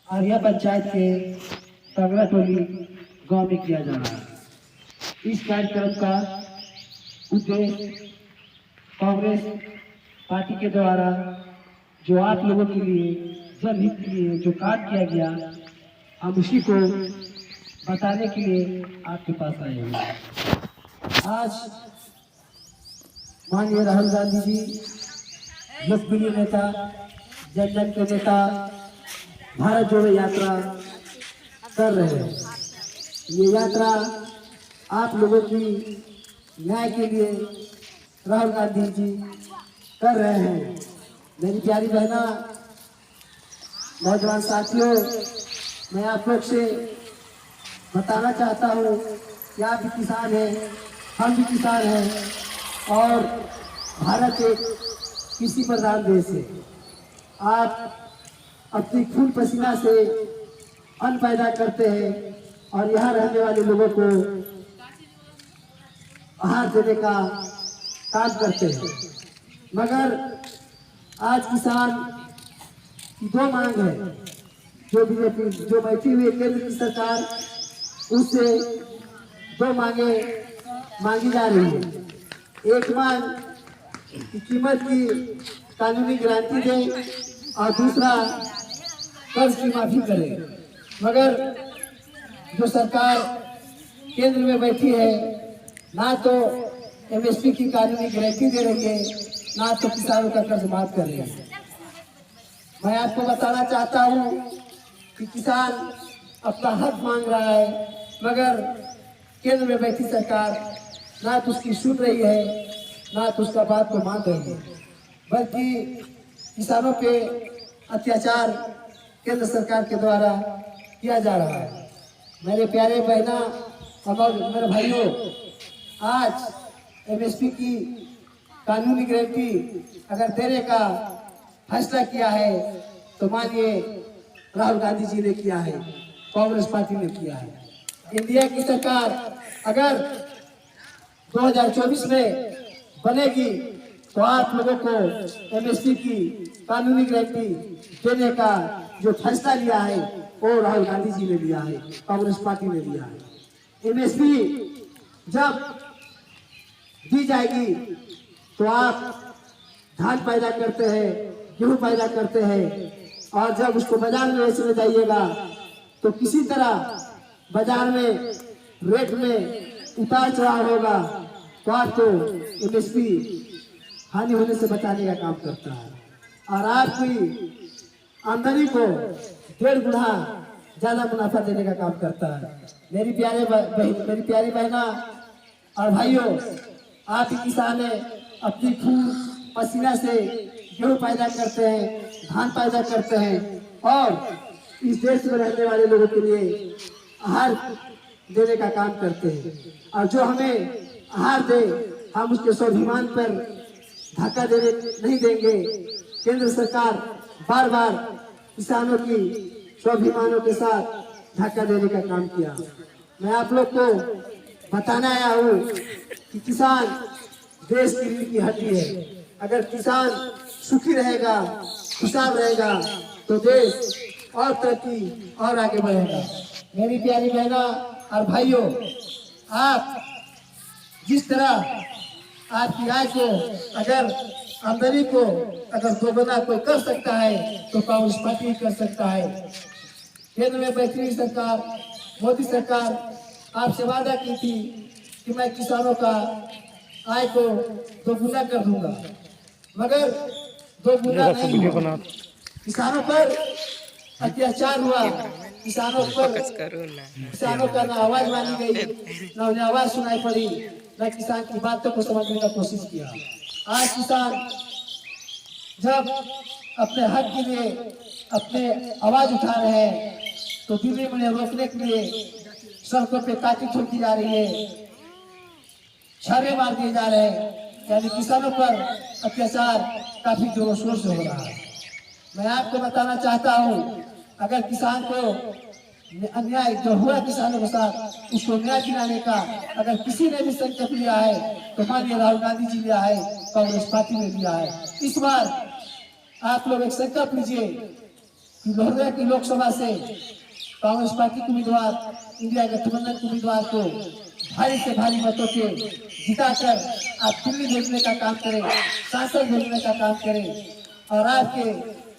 और यह पंचायत के तगड़ा टोली गांव में किया जा रहा है। इस कार्यक्रम का उद्देश्य कांग्रेस पार्टी के द्वारा जो आप लोगों के लिए जनहित के लिए जो काम किया गया, हम उसी को बताने के लिए आपके पास आए हैं। आज माननीय राहुल गांधी जी लोकप्रिय नेता, जन जन के नेता, भारत जोड़ो यात्रा कर रहे हैं। ये यात्रा आप लोगों की न्याय के लिए राहुल गांधी जी कर रहे हैं। मेरी प्यारी बहना, नौजवान साथियों, मैं आप लोग से बताना चाहता हूँ कि आप भी किसान हैं, हम भी किसान हैं और भारत एक कृषि प्रधान देश है। आप अपनी खून पसीना से अन्न पैदा करते हैं और यहाँ रहने वाले लोगों को आहार देने का काम करते हैं। मगर आज किसान की दो मांग है, जो बीजेपी जो बैठी हुई केंद्र की सरकार, उससे दो मांगे मांगी जा रही है। एक मांग की कीमत की कानूनी गारंटी दे और दूसरा कर्ज की माफी करे। मगर जो सरकार केंद्र में बैठी है, ना तो एमएसपी की कानूनी गारंटी दे रही है, ना तो किसानों का कर्ज माफ कर रही है। मैं आपको बताना चाहता हूँ कि किसान अपना हक मांग रहा है, मगर केंद्र में बैठी सरकार ना तो उसकी सुन रही है, ना तो उसका बात को मान रही है, बल्कि किसानों पे अत्याचार केंद्र सरकार के द्वारा किया जा रहा है। मेरे प्यारे बहना और मेरे भाइयों, आज एमएसपी की कानूनी गारंटी अगर देने का फैसला किया है तो मानिए राहुल गांधी जी ने किया है, कांग्रेस पार्टी ने किया है। इंडिया की सरकार अगर 2024 में बनेगी तो आप लोगों को एमएसपी की कानूनी गारंटी देने का जो फैसला लिया है वो राहुल गांधी जी ने लिया है, कांग्रेस पार्टी ने लिया है। एमएसपी जब दी जाएगी तो आप धान पैदा करते हैं, गेहूं पैदा करते हैं और जब उसको बाजार में बेचने जाइएगा तो किसी तरह बाजार में रेट में उतार चढ़ाव होगा तो आपको एमएसपी हानि होने से बचाने का काम करता है और आपकी आमदनी को 1.5 गुना ज्यादा मुनाफा देने का काम करता है। मेरी प्यारी बहना और भाइयों, आप ही किसान हैं, अपनी खून पसीना से गेहूं पैदा करते हैं, धान पैदा करते हैं और इस देश में रहने वाले लोगों के लिए आहार देने का काम करते हैं। और जो हमें आहार दे, हम उसके स्वाभिमान पर धक्का देने नहीं देंगे। केंद्र सरकार बार बार किसानों की स्वाभिमानों के साथ धक्का देने का काम किया। मैं आप लोग को बताना आया हूँ कि किसान देश की रीढ़ की हड्डी है। अगर किसान सुखी रहेगा, खुशहाल रहेगा तो देश और तरक्की और आगे बढ़ेगा। मेरी प्यारी बहना और भाइयों, आप जिस तरह आपकी आय को अगर आमदनी को अगर दोगुना कोई कर सकता है तो कांग्रेस पार्टी कर सकता है। केंद्र में बैठी हुई सरकार, मोदी सरकार आपसे वादा की थी कि मैं किसानों का आय को दोगुना कर दूंगा, मगर दोगुना नहीं हुआ। किसानों पर अत्याचार हुआ, किसानों का ना आवाज मानी गई, ना उन्हें आवाज सुनाई पड़ी, न किसान की बातों को समझने का कोशिश किया। आज किसान जब अपने हक के लिए अपने आवाज उठा रहे हैं तो दिल्ली में उन्हें रोकने के लिए सड़कों पे काटी ठोकी जा रही है, छारे मार दिए जा रहे हैं, यानी किसानों पर अत्याचार काफी जोरों शोर से हो रहा है। मैं आपको बताना चाहता हूँ, अगर किसान को अन्याय जो हुआ किसानों के साथ, उसको न्याय दिलाने का अगर किसी ने भी संकल्प लिया है तो माननीय राहुल गांधी जी लिया है, कांग्रेस पार्टी ने लिया है। इस बार आप लोग एक संकल्प लीजिए कि लोहरा की लोकसभा से कांग्रेस पार्टी के उम्मीदवार, इंडिया गठबंधन के उम्मीदवार को भारी से भारी मतों के जिताकर आप दिल्ली भेजने का काम करें, सांसद भेजने का काम करें और आपके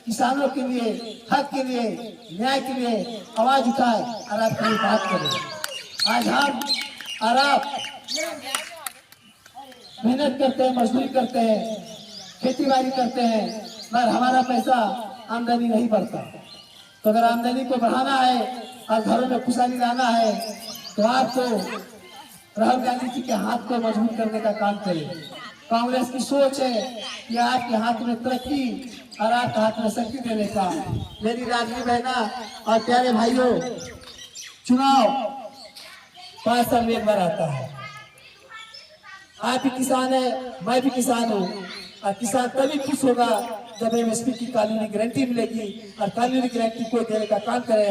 किसानों के लिए, हक के लिए, न्याय के लिए आवाज उठाए और आपके लिए बात करें। आज हम और आप मेहनत करते हैं, मजदूरी करते हैं, खेती बाड़ी करते हैं, मगर हमारा पैसा आमदनी नहीं बढ़ता। तो अगर आमदनी को बढ़ाना है और घरों में खुशहाली लाना है तो आपको राहुल गांधी जी के हाथ को मजबूत करने का काम करें। कांग्रेस की सोच है कि आपके हाथ में तरक्की और आपके हाथ में शक्ति देने का। मेरी राजनी बहना और प्यारे भाइयों, चुनाव 5 साल में एक बार आता है। आप भी किसान है, मैं भी किसान हूँ और किसान तभी खुश होगा जब एमएसपी की कानूनी गारंटी मिलेगी और कानूनी गारंटी कोई देने का काम करे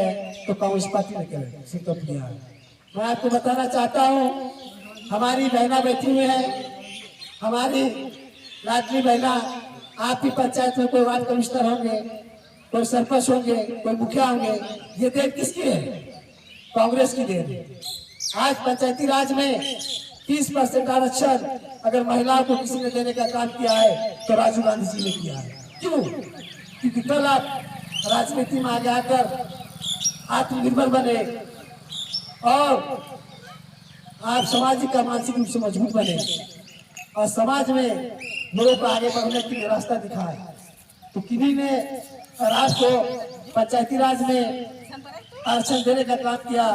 तो कांग्रेस पार्टी ने करे। संकल्प लिया है। मैं आपको बताना चाहता हूँ, हमारी बहना बैठी हुई है, हमारी लाडली बहना, आप भी पंचायत में कोई वार्ड कमिश्नर होंगे, कोई सरपंच होंगे, कोई मुखिया होंगे। ये देन किसकी है? कांग्रेस की देन है। आज पंचायती राज में 30% आरक्षण अगर महिलाओं को किसी ने देने का काम किया है तो राजीव गांधी जी ने किया है। क्यों? क्योंकि कल आप राजनीति में आगे आकर आत्मनिर्भर बने और आप सामाजिक और मानसिक रूप से मजबूत बने और समाज में लोगों को आगे बढ़ने के लिए रास्ता दिखाए। तो किन्हीं ने राज को पंचायती राज में आरक्षण देने का काम किया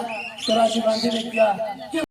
तो राजीव गांधी ने किया। क्यों?